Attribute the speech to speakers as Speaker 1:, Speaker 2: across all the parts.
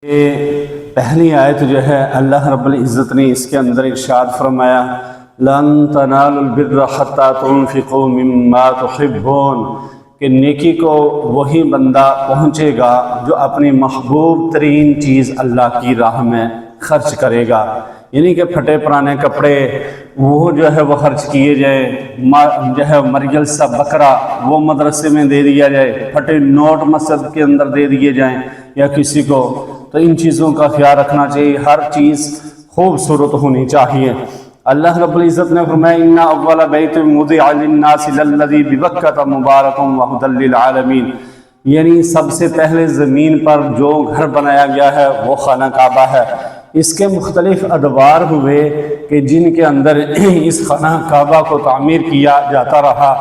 Speaker 1: یہ پہلی آیت جو ہے اللہ رب العزت نے اس کے اندر ارشاد فرمایا لن تنالوا البر حتى تنفقوا مما تحبون کہ نیکی کو وہی بندہ پہنچے گا جو اپنی محبوب ترین چیز اللہ کی راہ میں خرچ کرے گا، یعنی کہ پھٹے پرانے کپڑے وہ جو ہے وہ خرچ کیے جائے، جو ہے مریل سا بکرا وہ مدرسے میں دے دیا جائے، پھٹے نوٹ مسجد کے اندر دے دیے جائیں یا کسی کو، تو ان چیزوں کا خیال رکھنا چاہیے، ہر چیز خوبصورت ہونی چاہیے۔ اللہ رب العزت نے فرمایا ان اول بیت وضع للناس للذی ببکۃ مبارک وہدی للعالمین، یعنی سب سے پہلے زمین پر جو گھر بنایا گیا ہے وہ خانہ کعبہ ہے۔ اس کے مختلف ادوار ہوئے کہ جن کے اندر اس خانہ کعبہ کو تعمیر کیا جاتا رہا۔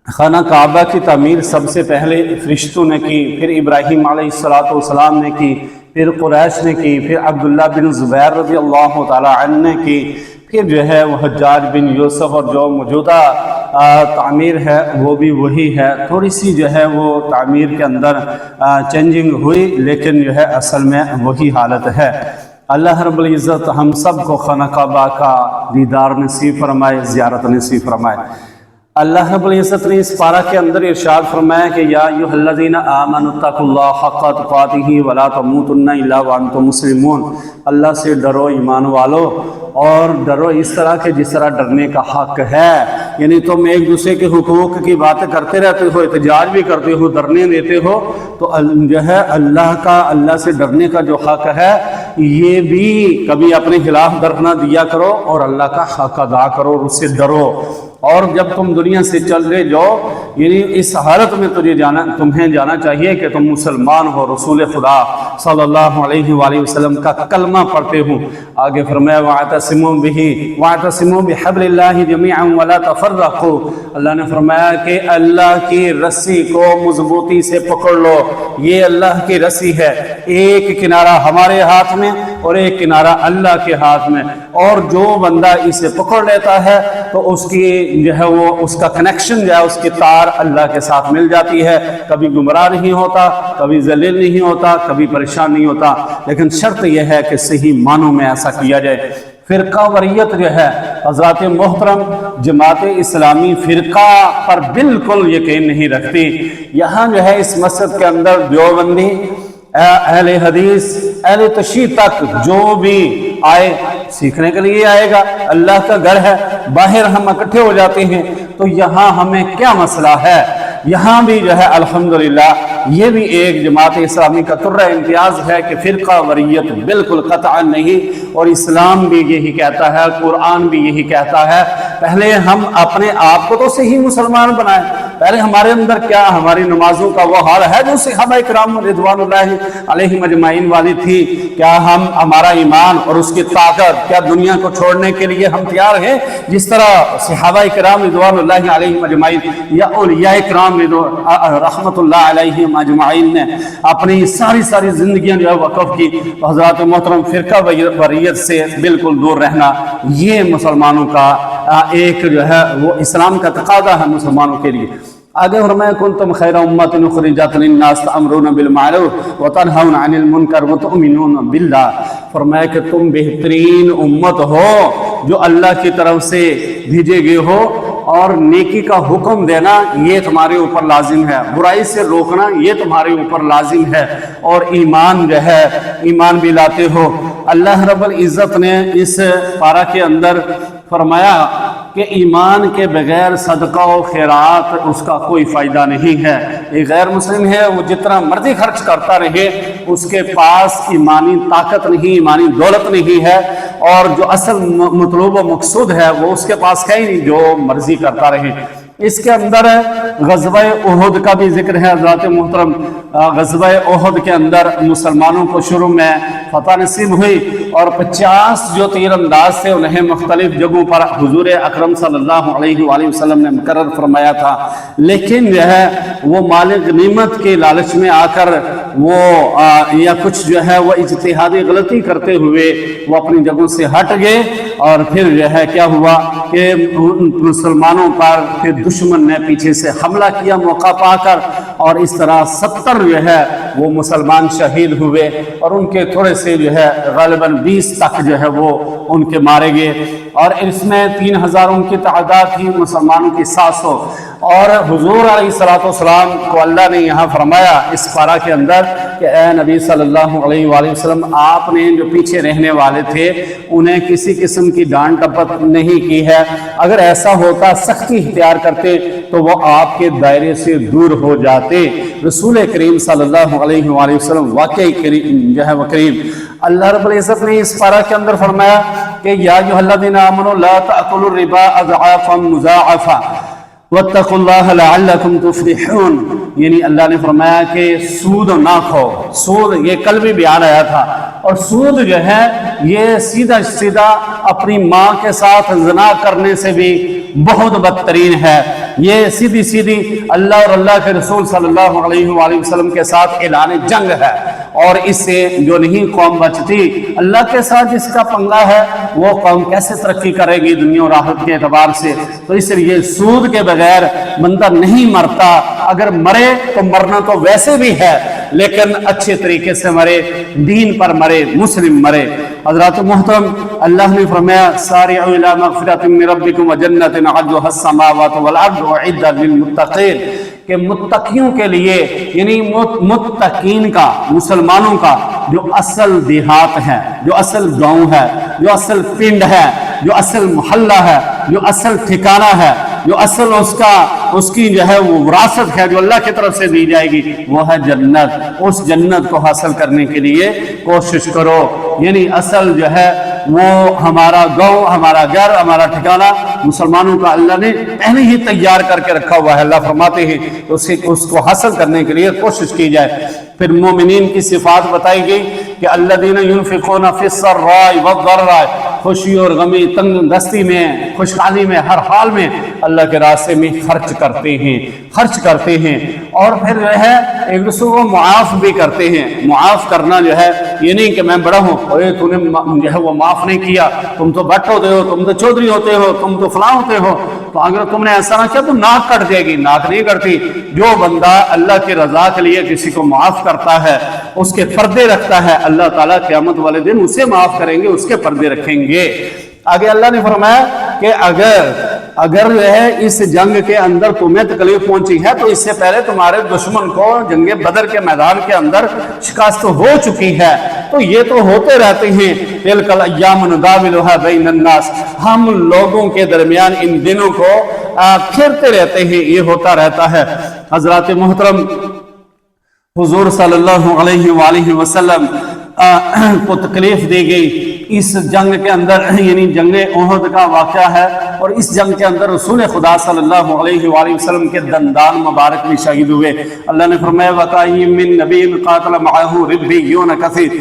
Speaker 1: خانہ کعبہ کی تعمیر سب سے پہلے فرشتوں نے کی، پھر ابراہیم علیہ السلام نے کی، پھر قریش نے کی، پھر عبداللہ بن زبیر رضی اللہ تعالی عنہ نے کی، پھر جو ہے وہ حجاج بن یوسف، اور جو موجودہ تعمیر ہے وہ بھی وہی ہے، تھوڑی سی جو ہے وہ تعمیر کے اندر چینجنگ ہوئی، لیکن جو ہے اصل میں وہی حالت ہے۔ اللہ رب العزت ہم سب کو خانہ کعبہ کا دیدار نصیب فرمائے، زیارت نصیب فرمائے۔ اللہ رب العزت نے اس پارہ کے اندر ارشاد فرمایا کہ یا ایھا الذین آمنوا اتقوا اللہ حق تقاتہ ولا تموتن الا وانتم مسلمون، اللہ سے ڈرو ایمان والو، اور ڈرو اس طرح کے جس طرح ڈرنے کا حق ہے، یعنی تم ایک دوسرے کے حقوق کی باتیں کرتے رہتے ہو، احتجاج بھی کرتے ہو، ڈرنے دیتے ہو، تو جو ہے اللہ سے ڈرنے کا جو حق ہے یہ بھی کبھی اپنے خلاف ڈر نہ دیا کرو، اور اللہ کا حق ادا کرو اور اس سے ڈرو۔ اور جب تم دنیا سے چلے جاؤ، یعنی اس حالت میں تمہیں جانا چاہیے کہ تم مسلمان ہو، رسول خدا صلی اللہ علیہ وآلہ وسلم کا کلمہ پڑھتے ہو۔ آگے فرمایا وَاعْتَصِمُوا بِحَبْلِ اللَّهِ جَمِيعًا وَلَا تَفَرَّقُوا، اللہ نے فرمایا کہ اللہ کی رسی کو مضبوطی سے پکڑ لو، یہ اللہ کی رسی ہے، ایک کنارہ ہمارے ہاتھ میں اور ایک کنارہ اللہ کے ہاتھ میں، اور جو بندہ اسے پکڑ لیتا ہے تو اس کی جو ہے وہ اس کا کنیکشن جو ہے اس کی تار اللہ کے ساتھ مل جاتی ہے، کبھی گمراہ نہیں ہوتا، کبھی ذلیل نہیں ہوتا، کبھی پریشان نہیں ہوتا، لیکن شرط یہ ہے کہ صحیح معنوں میں ایسا کیا جائے۔ فرقہ وریت جو ہے، حضرات محترم جماعت اسلامی فرقہ پر بالکل یقین نہیں رکھتی۔ یہاں جو ہے اس مسجد کے اندر دیوبندی، اہل حدیث، اہل تشیع تک جو بھی آئے سیکھنے کے لیے آئے گا، اللہ کا گھر ہے، باہر ہم اکٹھے ہو جاتے ہیں، تو یہاں ہمیں کیا مسئلہ ہے؟ یہاں بھی جو ہے الحمدللہ یہ بھی ایک جماعت اسلامی کا طرہ امتیاز ہے کہ فرقہ وریت بالکل قطعا نہیں، اور اسلام بھی یہی کہتا ہے، قرآن بھی یہی کہتا ہے، پہلے ہم اپنے آپ کو تو صحیح مسلمان بنائیں، پہلے ہمارے اندر کیا ہماری نمازوں کا وہ حال ہے جو صحابہ کرام رضوان اللہ علیہم اجمعین والی تھی؟ کیا ہمارا ایمان اور اس کی طاقت کیا دنیا کو چھوڑنے کے لیے ہم تیار ہیں جس طرح صحابہ کرام رضوان اللہ علیہم اجمعین یا اولیاء کرام رحمت اللہ علیہم اجمعین نے اپنی ساری زندگیاں جو ہے وقف کی؟ حضرات محترم فرقہ وریت سے بالکل دور رہنا یہ مسلمانوں کا ایک جو ہے وہ اسلام کا تقاضا ہے مسلمانوں کے لیے۔ آگے فرمایا کنتم خیر امۃ اخرجت للناس تأمرون بالمعروف وتنہون عن المنکر وتؤمنون باللہ، فرمایا کہ تم بہترین امت ہو جو اللہ کی طرف سے بھیجے گئے ہو، اور نیکی کا حکم دینا یہ تمہارے اوپر لازم ہے، برائی سے روکنا یہ تمہارے اوپر لازم ہے، اور ایمان جو ہے ایمان بھی لاتے ہو۔ اللہ رب العزت نے اس پارہ کے اندر فرمایا کہ ایمان کے بغیر صدقہ و خیرات اس کا کوئی فائدہ نہیں ہے۔ ایک غیر مسلم ہے وہ جتنا مرضی خرچ کرتا رہے، اس کے پاس ایمانی طاقت نہیں، ایمانی دولت نہیں ہے، اور جو اصل مطلوب و مقصود ہے وہ اس کے پاس ہے ہی نہیں، جو مرضی کرتا رہے۔ اس کے اندر غزوہ احد کا بھی ذکر ہے حضرات محترم۔ غزوہ احد کے اندر مسلمانوں کو شروع میں فتح نصیب ہوئی، اور 50 جو تیر انداز تھے انہیں مختلف جگہوں پر حضور اکرم صلی اللہ علیہ وآلہ وسلم نے مقرر فرمایا تھا، لیکن جو ہے وہ مال غنیمت کے لالچ میں آ کر وہ یا کچھ جو ہے وہ اجتہادی غلطی کرتے ہوئے وہ اپنی جگہوں سے ہٹ گئے، اور پھر جو ہے کیا ہوا کہ مسلمانوں پر پھر دشمن نے پیچھے سے حملہ کیا موقع پا کر، اور اس طرح 70 جو ہے وہ مسلمان شہید ہوئے اور ان کے تھوڑے سے جو ہے غالباً 20 تک جو ہے وہ ان کے مارے گئے، اور اس میں 3000 ان کی تعداد تھی، مسلمانوں کی 700۔ اور حضور علیہ السلام کو اللہ نے یہاں فرمایا اس پارہ کے اندر کہ اے نبی صلی اللہ علیہ وآلہ وسلم، آپ نے جو پیچھے رہنے والے تھے انہیں کسی قسم کی ڈانٹ ٹپٹ نہیں کی ہے، اگر ایسا ہوتا سختی اختیار کرتے تو وہ آپ کے دائرے سے دور ہو جاتے۔ رسول کریم صلی اللہ علیہ وآلہ وسلم واقعی کریم جو ہے وہ کریم۔ اللہ رب العزت نے اس پارہ کے اندر فرمایا کہ یا ایھا الذین آمنوا لا تأکلوا الربا اضعافا مضاعفا واتقوا اللہ لعلکم تفلحون، یعنی اللہ نے فرمایا کہ سود نہ کھو۔ سود یہ کل بھی بیان آیا تھا، اور سود جو ہے یہ سیدھا سیدھا اپنی ماں کے ساتھ زنا کرنے سے بھی بہت بدترین ہے۔ یہ سیدھی سیدھی اللہ اور اللہ کے رسول صلی اللہ علیہ وآلہ وسلم کے ساتھ اعلان جنگ ہے، اور اس سے جو نہیں قوم بچتی، اللہ کے ساتھ جس کا پنگا ہے وہ قوم کیسے ترقی کرے گی دنیا اور آخرت کے اعتبار سے۔ تو اس لیے سود کے بغیر بندہ نہیں مرتا، اگر مرے تو مرنا تو ویسے بھی ہے لیکن اچھے طریقے سے مرے، دین پر مرے، مسلم مرے۔ حضرات محترم، اللہ نے فرمایا سارعوا الی مغفرۃ من ربکم وجنۃ عرضها السماوات والارض اعدت للمتقین، کہ متقیوں کے لیے، یعنی متقین کا، مسلمانوں کا جو اصل دیہات ہے، جو اصل گاؤں ہے، جو اصل پنڈ ہے، جو اصل محلہ ہے، جو اصل ٹھکانہ ہے، جو اصل اس کی جو ہے وہ وراثت ہے جو اللہ کی طرف سے دی جائے گی، وہ ہے جنت۔ اس جنت کو حاصل کرنے کے لیے کوشش کرو، یعنی اصل جو ہے وہ ہمارا گاؤں، ہمارا گھر، ہمارا ٹھکانہ مسلمانوں کا اللہ نے پہلے ہی تیار کر کے رکھا ہوا ہے۔ اللہ فرماتے ہیں اس کو حاصل کرنے کے لیے کوشش کی جائے۔ پھر مومنین کی صفات بتائی گئی کہ الذین ینفقون فی السراء والضراء، خوشی اور غمی، تنگ دستی میں، خوشحالی میں، ہر حال میں اللہ کے راستے میں خرچ کرتے ہیں، اور پھر جو ہے ایک دوسرے کو معاف بھی کرتے ہیں۔ معاف کرنا جو ہے یہ نہیں کہ میں بڑا ہوں اور تو نے جو ہے وہ معاف نہیں کیا، تم تو بٹ ہوتے ہو، تم تو چودھری ہوتے ہو، تم تو فلاں ہوتے ہو، تو اگر تم نے ایسا نہ کیا تو ناک کٹ جائے گی۔ ناک نہیں کٹتی۔ جو بندہ اللہ کی رضا کے لیے کسی کو معاف کرتا ہے، اس کے پردے رکھتا ہے، اللہ تعالیٰ قیامت والے دن اسے معاف کریں گے، اس کے پردے رکھیں گے۔ آگے اللہ نے فرمایا کہ اگر جو ہے اس جنگ کے اندر تمہیں تکلیف پہنچی ہے تو اس سے پہلے تمہارے دشمن کو جنگ بدر کے میدان کے اندر شکست ہو چکی ہے، تو یہ تو ہوتے رہتے ہیں۔ تلک الایام نداولها بین الناس، ہم لوگوں کے درمیان ان دنوں کو پھرتے رہتے ہیں، یہ ہوتا رہتا ہے۔ حضرات محترم، حضور صلی اللہ علیہ وآلہ وسلم کو تکلیف دی گئی اس جنگ کے اندر، یعنی جنگ احد کا واقعہ ہے، اور اس جنگ کے اندر رسول خدا صلی اللہ علیہ وآلہ وسلم کے دندان مبارک بھی شہید ہوئے۔ اللہ نے فرمایا وَكَأَيٍّ مِّن نَبِيٍّ قَاتَلَ مَعَهُ رِبِّيُّونَ كَثِيرٌ،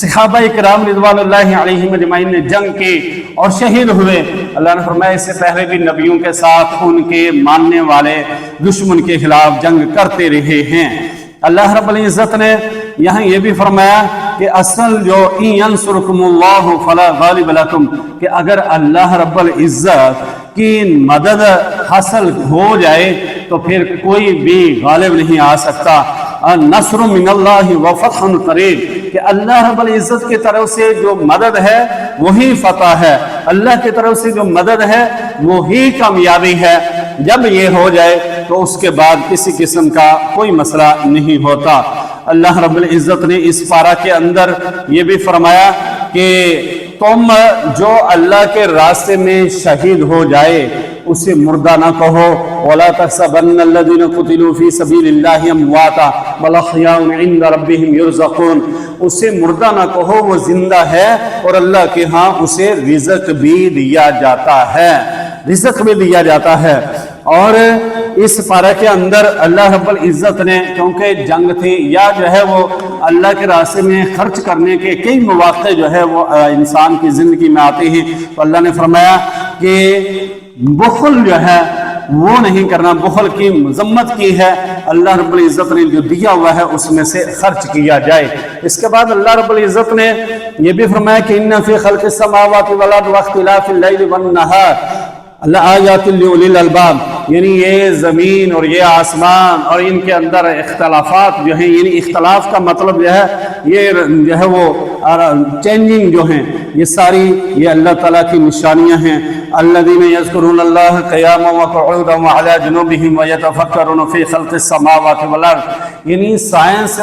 Speaker 1: صحابہ کرام رضوان اللہ علیہم اجمعین نے جنگ کی اور شہید ہوئے۔ اللہ نے فرمایا اس سے پہلے بھی نبیوں کے ساتھ ان کے ماننے والے دشمن کے خلاف جنگ کرتے رہے ہیں۔ اللہ رب العزت نے یہاں یہ بھی فرمایا کہ اصل جو ان ینصرکم اللہ فلا غالب لکم، کہ اگر اللہ رب العزت کی مدد حاصل ہو جائے تو پھر کوئی بھی غالب نہیں آ سکتا۔ نصر من اللہ وفتح قریب، کہ اللہ رب العزت کی طرف سے جو مدد ہے وہی فتح ہے، اللہ کی طرف سے جو مدد ہے وہی کامیابی ہے۔ جب یہ ہو جائے تو اس کے بعد کسی قسم کا کوئی مسئلہ نہیں ہوتا۔ اللہ رب العزت نے اس پارہ کے اندر یہ بھی فرمایا کہ تم جو اللہ کے راستے میں شہید ہو جائے اسے مردہ نہ کہو، وَلَا تَحْسَبَنَّ الَّذِينَ قُتِلُوا فِي سَبِيلِ اللَّهِ أَمْوَاتًا بَلْ أَحْيَاءٌ عِندَ رَبِّهِمْ يُرْزَقُونَ، اسے مردہ نہ کہو، وہ زندہ ہے اور اللہ کے ہاں اسے رزق بھی دیا جاتا ہے۔ اور اس پارہ کے اندر اللہ رب العزت نے، کیونکہ جنگ تھی یا جو ہے وہ اللہ کے راستے میں خرچ کرنے کے کئی مواقع جو ہے وہ انسان کی زندگی میں آتے ہیں، تو اللہ نے فرمایا کہ بخل جو ہے وہ نہیں کرنا، بخل کی مذمت کی ہے۔ اللہ رب العزت نے جو دیا ہوا ہے اس میں سے خرچ کیا جائے۔ اس کے بعد اللہ رب العزت نے یہ بھی فرمایا کہ ان فی خلق السماوات والارض واختلاف اللیل والنہار لآیات لأولی الالباب، یعنی یہ زمین اور یہ آسمان اور ان کے اندر اختلافات جو ہیں، یعنی اختلاف کا مطلب جو ہے یہ جو ہے وہ چینجنگ جو ہیں، یہ ساری یہ اللہ تعالیٰ کی نشانیاں ہیں۔ الذین یذکرون اللہ قیاما وقعودا وعلی جنوبہم ویتفکرون فی خلق السماوات والارض، یعنی سائنس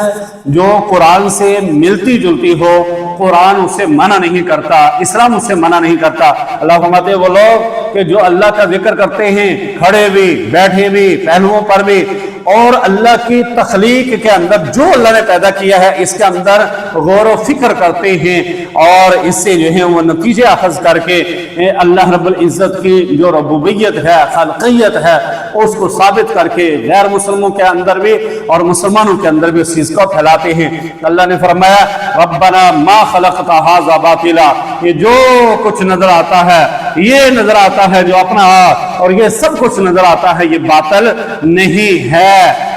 Speaker 1: جو قرآن سے ملتی جلتی ہو، قرآن اسے منع نہیں کرتا، اسلام اسے منع نہیں کرتا۔ اللہ فرماتے وہ لوگ کہ جو اللہ کا ذکر کرتے ہیں کھڑے بھی، بیٹھے بھی، پہلوؤں پر بھی، اور اللہ کی تخلیق کے اندر جو اللہ نے پیدا کیا ہے اس کے اندر غور و فکر کرتے ہیں، اور اس سے جو ہے وہ نتیجے اخذ کر کے اللہ رب العزت کی جو ربوبیت ہے، خالقیت ہے، اس کو ثابت کر کے غیر مسلموں کے اندر بھی اور مسلمانوں کے اندر بھی اس چیز کو پھیلاتے ہیں۔ اللہ نے فرمایا ربنا ما خلقت ھذا باطلا، یہ جو کچھ نظر آتا ہے، یہ نظر آتا ہے جو اپنا اور یہ سب کچھ نظر آتا ہے، یہ باطل نہیں ہے،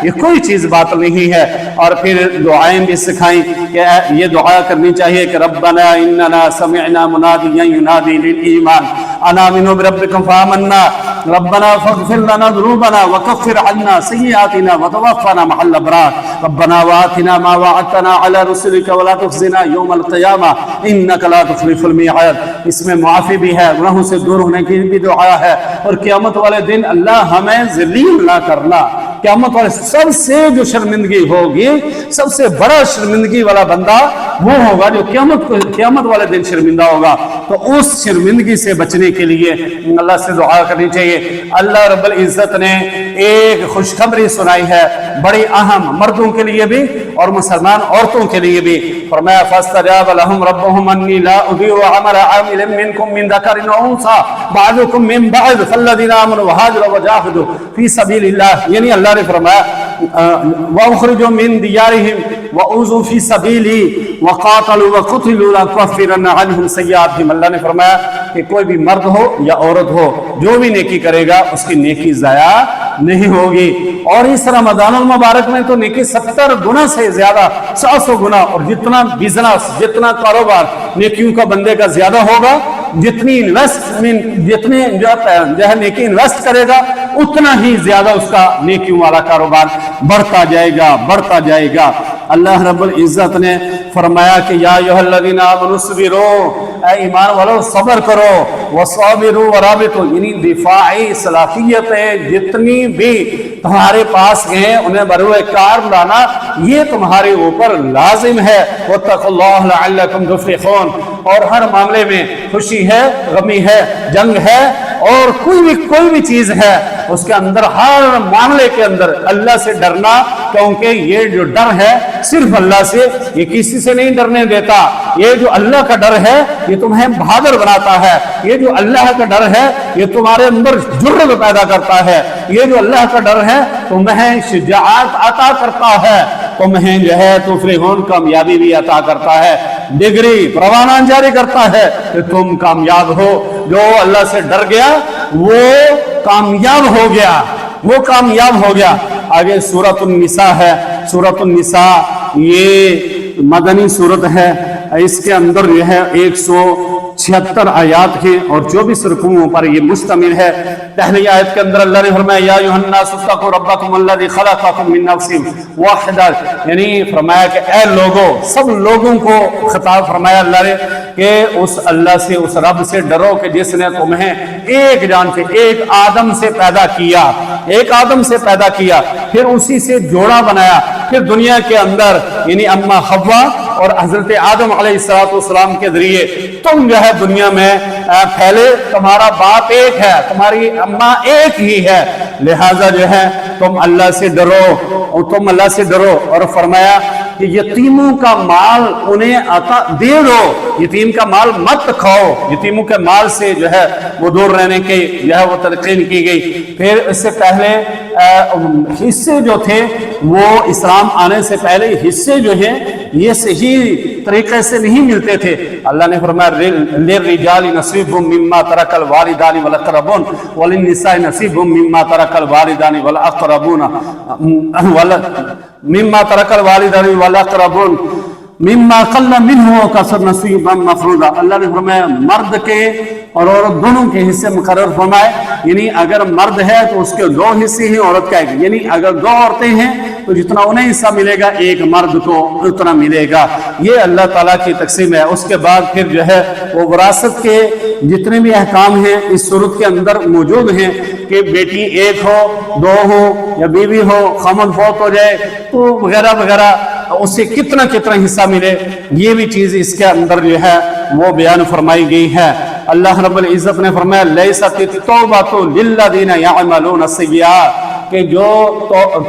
Speaker 1: یہ کوئی چیز باطل نہیں ہے۔ اور پھر دعائیں بھی سکھائیں کہ یہ دعا کرنی چاہیے کہ ربنا اننا سمعنا منادیا ینادی للایمان ان آمنوا بربکم فآمنا ربنا فاغفر لنا ذنوبنا وكفر عنا سیئاتنا وتوفنا مع الابرار ربنا وآتنا ما وعدتنا على رسلك ولا تخزنا يوم القيامة انك لا تخلف الميعاد۔ اس میں معافی بھی ہے، گناہوں سے دور ہونے کی بھی دعا ہے، اور قیامت والے دن اللہ ہمیں ذلیل نہ کرنا۔ قیامت والے سب سے جو شرمندگی ہوگی، سب سے بڑا شرمندگی والا بندہ وہ ہوگا جو قیامت والے دن شرمندہ ہوگا۔ تو اس شرمندگی سے بچنے کے لیے اللہ سے دعا کرنی چاہیے۔ اللہ رب العزت نے ایک خوشخبری سنائی ہے بڑی اہم، مردوں کے لیے بھی اور مسلمان عورتوں کے لیے بھی۔ فرمایا فاستجاب لهم ربهم انی لا اضیع عمل عامل منکم من ذکر و انثى بعضکم من بعض فالذین آمنوا وهاجروا وجاهدوا فی سبیل اللہ، یعنی اللہ نے فرمایا وَأُخْرِجُوا مِن دِيَارِهِمْ وَأُوذُوا فِي سَبِيلِي وَقَاتَلُوا وَقُتِلُوا لَأُكَفِّرَنَّ عَنْهُمْ سَيِّئَاتِهِمْ۔ اللہ نے فرمایا کہ کوئی بھی مرد ہو یا عورت ہو، جو بھی نیکی کرے گا اس کی نیکی ضائع نہیں ہوگی۔ اور اس رمضان المبارک میں تو نیکی 70 گنا سے زیادہ، 700 گنا، اور جتنا بزنس، جتنا کاروبار نیکیوں کا بندے کا زیادہ ہوگا، جتنی جتنے جو ہے نیکی انویسٹ کرے گا، اتنا ہی زیادہ اس کا نیکیوں والا کاروبار بڑھتا جائے گا، بڑھتا جائے گا۔ اللہ رب العزت نے فرمایا کہ یا ایھا الذین آمنوا اصبروا، اے ایمان والو صبر کرو، وصابروا ورابطوا، یعنی دفاعی صلاحیتیں جتنی بھی تمہارے پاس ہیں انہیں بروئے کار لانا یہ تمہارے اوپر لازم ہے۔ واتقوا اللہ لعلکم تفلحون، اور ہر معاملے میں خوشی ہے، غمی ہے، جنگ ہے، اور کوئی بھی چیز ہے اس کے اندر، ہر معاملے کے اندر اللہ سے ڈرنا، کیونکہ یہ جو ڈر ہے صرف اللہ سے، یہ کسی سے نہیں ڈرنے دیتا۔ یہ جو اللہ کا ڈر ہے یہ تمہیں بہادر بناتا ہے، یہ جو اللہ کا ڈر ہے یہ تمہارے اندر جرأت پیدا کرتا ہے، یہ جو اللہ کا ڈر ہے تمہیں شجاعت عطا کرتا ہے، تمہیں جو ہے تفلحون کامیابی بھی عطا کرتا ہے، ڈگری پروانہ جاری کرتا ہے کہ تم کامیاب ہو۔ جو اللہ سے ڈر گیا وہ کامیاب ہو گیا، وہ کامیاب ہو گیا۔ آگے سورۃ النساء ہے، سورۃ النساء یہ مدنی سورت ہے، اس کے اندر جو ہے 176 آیات ہیں اور 24 رکوعوں پر یہ مشتمل ہے۔ پہلی آیت کے اندر اللہ نے فرمایا یا ایھا الناس اتقوا ربکم الذی خلقکم من نفس واحدہ، یعنی فرمایا کہ اے لوگوں، سب لوگوں کو خطاب فرمایا اللہ نے کہ اس اللہ سے، اس رب سے ڈرو کہ جس نے تمہیں ایک جان سے، ایک آدم سے پیدا کیا، ایک آدم سے پیدا کیا، پھر اسی سے جوڑا بنایا، پھر دنیا کے اندر یعنی اما حوا اور حضرت آدم علیہ السلام کے ذریعے تم جو ہے دنیا میں پھیلے، تمہارا باپ ایک ہے، تمہاری اماں ایک ہی ہے، لہٰذا جو ہے تم اللہ سے ڈرو، اور تم اللہ سے ڈرو۔ اور فرمایا کہ یتیموں کا مال انہیں عطا دے دو، یتیم کا مال مت کھاؤ، یتیموں کے مال سے جو ہے وہ دور رہنے کی جو ہے وہ تلقین کی گئی۔ پھر اس سے پہلے حصے جو تھے وہ اسلام آنے سے پہلے حصے جو ہیں یہ صحیح طریقے سے نہیں ملتے تھے۔ اللہ نے فرمایا للرجال نصیب مما ترک الوالدان والاقربون وللنساء نصیب مما ترک الوالدان والاقربون مما ترک الوالدان والاقربون مما قل منہ وکثر نصیبا مفروضا، اللہ نے فرمایا مرد کے اور عورت دونوں کے حصے مقرر فرمائے، یعنی اگر مرد ہے تو اس کے 2 حصے ہیں، عورت کا 1، یعنی اگر 2 عورتیں ہیں تو جتنا انہیں حصہ ملے گا 1 مرد کو اتنا ملے گا، یہ اللہ تعالیٰ کی تقسیم ہے۔ اس کے بعد پھر جو ہے وہ وراثت کے جتنے بھی احکام ہیں اس صورت کے اندر موجود ہیں کہ بیٹی 1 ہو، 2 ہو یا بیوی ہو، خامند فوت ہو جائے تو وغیرہ وغیرہ اسے کتنا حصہ ملے، یہ بھی چیز اس کے اندر جو ہے وہ بیان فرمائی گئی ہے۔ اللہ رب العزت نے فرمایا لیست التوبۃ للذین یعملون السیئات، کہ جو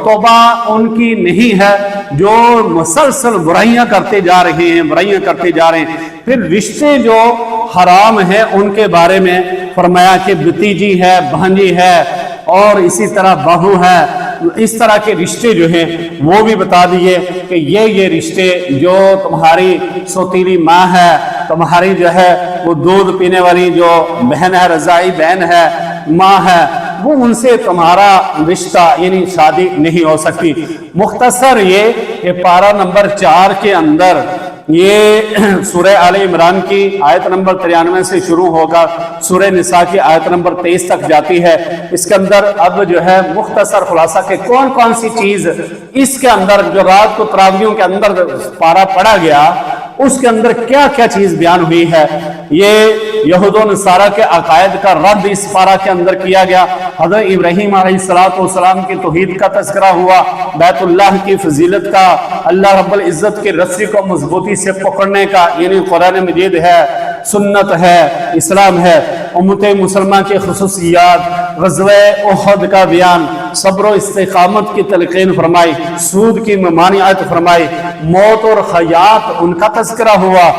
Speaker 1: توبہ ان کی نہیں ہے جو مسلسل برائیاں کرتے جا رہے ہیں، پھر رشتے جو حرام ہیں ان کے بارے میں فرمایا کہ بھتیجی ہے، بھانجی ہے اور اسی طرح بہو ہے، اس طرح کے رشتے جو ہیں وہ بھی بتا دیے کہ یہ رشتے جو تمہاری سوتیلی ماں ہے، تمہاری جو ہے وہ دودھ پینے والی جو بہن ہے، رضاعی بہن ہے، ماں ہے، وہ ان سے تمہارا رشتہ یعنی شادی نہیں ہو سکتی۔ مختصر یہ کہ پارہ نمبر 4 کے اندر یہ سورہ آل عمران کی آیت نمبر 93 سے شروع ہوگا، سورہ نساء کی آیت نمبر 23 تک جاتی ہے۔ اس کے اندر اب جو ہے مختصر خلاصہ کہ کون سی چیز اس کے اندر جو رات کو تراویحوں کے اندر پارہ پڑھا گیا اس کے اندر کیا چیز بیان ہوئی ہے، یہ یہود و نصارہ کے عقائد کا رد اس پارہ کے اندر کیا گیا، حضرت ابراہیم علیہ السلام کی توحید کا تذکرہ ہوا، بیت اللہ کی فضیلت کا، اللہ رب العزت کی رسی کو مضبوطی سے پکڑنے کا، یعنی قرآن مجید ہے، سنت ہے، اسلام ہے، امت مسلمہ کی خصوصیات، غزوہ احد کا بیان، صبر و استقامت کی تلقین فرمائی، سود کی ممانعت فرمائی، موت اور حیات ان کا تذکرہ ہوا،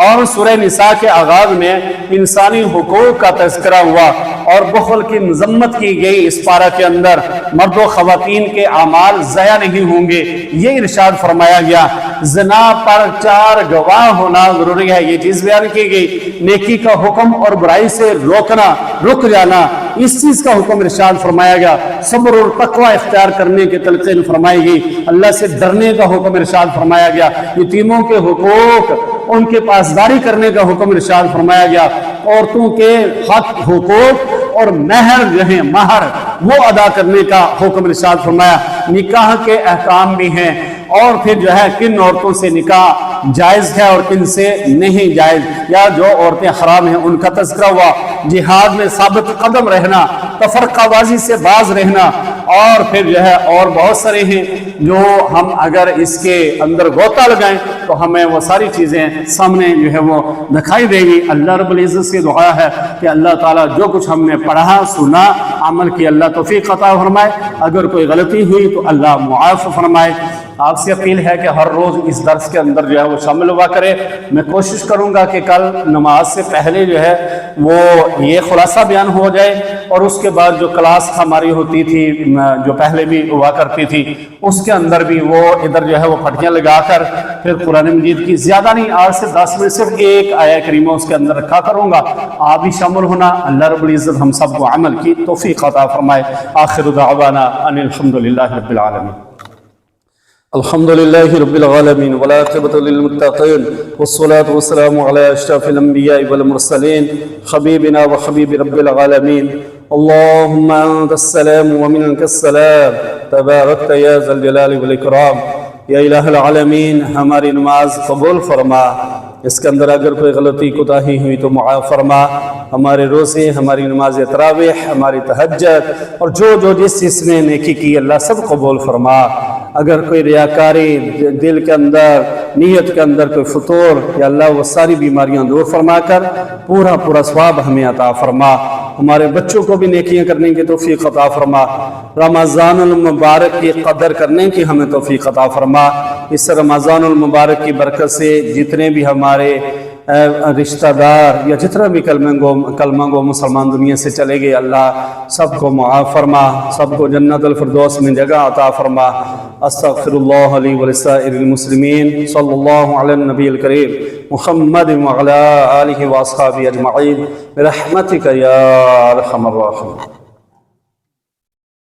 Speaker 1: اور سورہ نساء کے آغاز میں انسانی حقوق کا تذکرہ ہوا اور بخل کی مذمت کی گئی۔ اس پارہ کے اندر مرد و خواتین کے اعمال ضائع نہیں ہوں گے، یہ ارشاد فرمایا گیا۔ زنا پر 4 گواہ ہونا ضروری ہے، یہ چیز بیان کی گئی۔ نیکی کا حکم اور برائی سے رک جانا، اس چیز کا حکم ارشاد فرمایا گیا۔ صبر اور تقوی اختیار کرنے کی تلقین فرمائی گئی، اللہ سے ڈرنے کا حکم ارشاد فرمایا گیا، یتیموں کے حقوق ان کے پاسداری کرنے کا حکم ارشاد فرمایا گیا، عورتوں کے حق، حقوق اور مہر جو ہیں مہر وہ ادا کرنے کا حکم ارشاد فرمایا۔ نکاح کے احکام بھی ہیں، اور پھر جو ہے کن عورتوں سے نکاح جائز ہے اور کن سے نہیں جائز، یا جو عورتیں حرام ہیں ان کا تذکرہ ہوا۔ جہاد میں ثابت قدم رہنا، تفرقہ بازی سے باز رہنا، اور پھر جو ہے اور بہت سارے ہیں جو ہم اگر اس کے اندر غوطہ لگائیں تو ہمیں وہ ساری چیزیں سامنے جو ہے وہ دکھائی دے گی۔ اللہ رب العزت سے دعا ہے کہ اللہ تعالیٰ جو کچھ ہم نے پڑھا سنا عمل کی اللہ توفیق عطا فرمائے، اگر کوئی غلطی ہوئی تو اللہ معاف فرمائے۔ آپ سے اپیل ہے کہ ہر روز اس درس کے اندر جو ہے وہ شامل ہوا کرے۔ میں کوشش کروں گا کہ کل نماز سے پہلے جو ہے وہ یہ خلاصہ بیان ہو جائے، اور اس کے بعد جو کلاس ہماری ہوتی تھی جو پہلے بھی ہوا کرتی تھی اس کے اندر بھی وہ ادھر جو ہے وہ پھٹیاں لگا کر پھر قرآن مجید کی زیادہ نہیں 8 سے 10 میں صرف ایک آیہ کریمہ اس کے اندر رکھا کروں گا، آپ بھی شامل ہونا۔ اللہ رب العزت ہم سب کو عمل کی توفیق عطا فرمائے۔ آخر دعوانا ان الحمدللہ رب العالمین۔ الحمد لله رب العالمين والعاقبة للمتقين والصلاة والسلام على أشرف الأنبياء والمرسلين حبيبنا وحبيب رب العالمين اللهم أنت السلام ومنك السلام تباركت يا ذا الجلال والإكرام یا الہ العالمین ہماری نماز قبول فرما، اس کے اندر اگر کوئی غلطی کوتاہی ہوئی تو معاف فرما، ہمارے روزے، ہماری نماز تراویح، ہماری تہجد اور جو جس چیز میں نیکی کی اللہ سب قبول فرما۔ اگر کوئی ریاکاری دل کے اندر، نیت کے اندر کوئی فطور، یا اللہ وہ ساری بیماریاں دور فرما کر پورا ثواب ہمیں عطا فرما۔ ہمارے بچوں کو بھی نیکیاں کرنے کی توفیق عطا فرما۔ رمضان المبارک کی قدر کرنے کی ہمیں توفیق عطا فرما۔ اس رمضان المبارک کی برکت سے جتنے بھی ہمارے رشتہ دار یا جتنا بھی کلمہ گو مسلمان دنیا سے چلے گئے، اللہ سب کو معاف فرما، سب کو جنت الفردوس میں جگہ عطا فرما۔ استغفر اللہ لی ولسائر المسلمین، صلی اللہ علی النبی الکریم محمد وعلی آلہ واصحابہ اجمعین برحمتک یا ارحم الراحمین۔